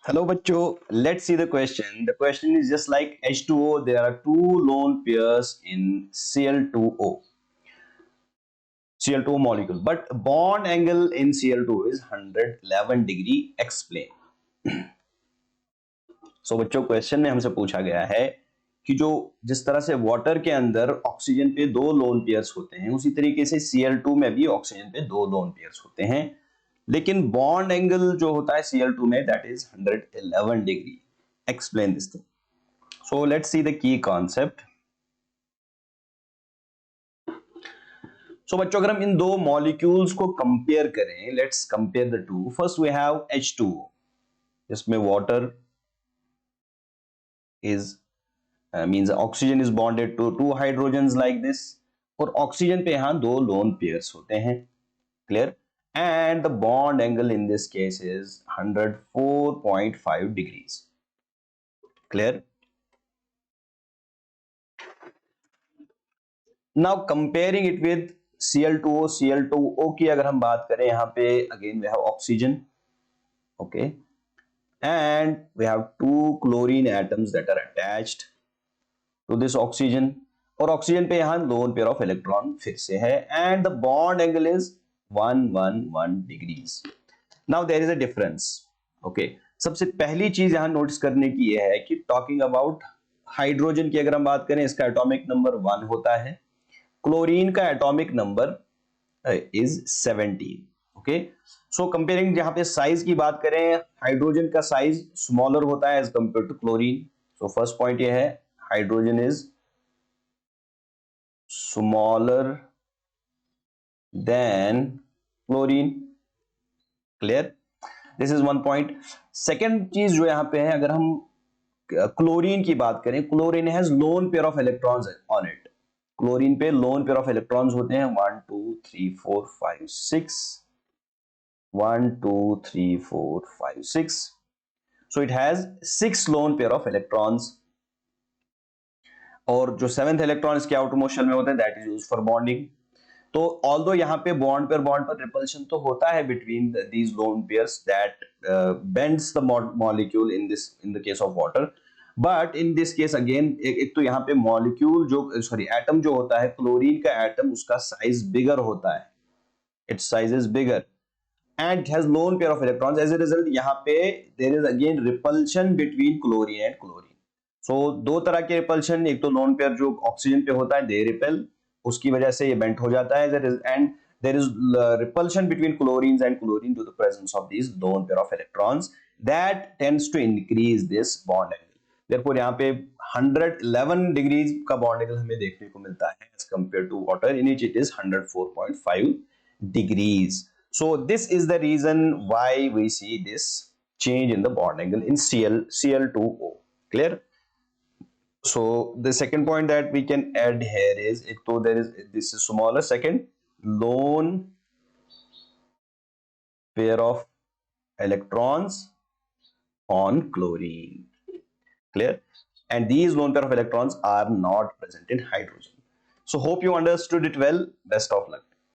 Hello, Bacho. Let's see the question. The question is just like H2O, there are two lone pairs in Cl2O, Cl2O molecule, but bond angle in Cl2 is 111 degree. Explain. So बच्चों question में हमसे पूछा गया है कि जो जिस तरह से वाटर के अंदर ऑक्सीजन पे दो लोन पेयर्स होते हैं उसी तरीके से Cl2 में भी ऑक्सीजन पे दो लोन पेयर्स होते हैं, लेकिन बॉन्ड एंगल जो होता है Cl2 में that is 111 degree. Explain this thing. So let's see the key concept. So बच्चों अगर हम इन दो मॉलिक्यूल्स को कंपेयर करें, let's compare the two. First we have H2O जिसमें water is means oxygen is bonded to two hydrogens like this, और oxygen पे यहां दो लोन पेयर्स होते हैं. Clear. And the bond angle in this case is 104.5 degrees. Clear. Now comparing it with Cl2O. Cl2O की अगर हम बात करें यहां पे again we have oxygen. Okay. And we have two chlorine atoms that are attached to this oxygen, और oxygen पे यहां लोन पेयर ऑफ इलेक्ट्रॉन फिर से है, and the bond angle is 111 degrees. Now there is a difference. Okay. सबसे पहली चीज यहां नोटिस करने की यह है कि टॉकिंग अबाउट हाइड्रोजन की अगर हम बात करें इसका एटॉमिक नंबर 1 होता है, क्लोरीन का atomic number is 17. Okay. So comparing जहां पे साइज की बात करें, हाइड्रोजन का साइज स्मॉलर होता है as compare to chlorine. So first point ये है, hydrogen is smaller than chlorine. Clear. This is one point. Second चीज जो यहां पे है, अगर हम क्लोरीन की बात करें, chlorine has loan pair of electrons on it. Chlorine पे लोन पेयर ऑफ इलेक्ट्रॉन्स होते हैं 1 2 3 4 5 6. 1 2 3 4 5 6. So it has 6 lone pair of electrons, और जो 7th इलेक्ट्रॉन इसके आउटर मोस्ट शेल में होता है that is used for bonding. तो ऑल्दो यहाँ पे बॉन्ड पर रिपल्शन तो होता है between these lone pairs that bends the molecule in the case of water. But in this case again एक तो यहाँ पे मॉलिक्यूल जो सॉरी एटम जो होता है, क्लोरीन का एटम, उसका साइज बिगर होता है. It's size is bigger and it has lone pair of electrons. As a result यहाँ पे there is again repulsion between chlorine and chlorine. So दो तरह के repulsion, एक तो lone pair जो ऑक्सीजन पे होता है they repel, उसकी वजह से ये bent हो जाता है, and there is repulsion between chlorines and chlorine to the presence of these lone pair of electrons that tends to increase this bond angle. Therefore यहाँ पे 111 degrees का bond angle हमें देखने को मिलता है as compared to water in which it is 104.5 degrees. So this is the reason why we see this change in the bond angle in Cl2O. Clear? So the second point that we can add here is, so there is this is smaller. Second, lone pair of electrons on chlorine. Clear? And these lone pair of electrons are not present in hydrogen. So hope you understood it well. Best of luck.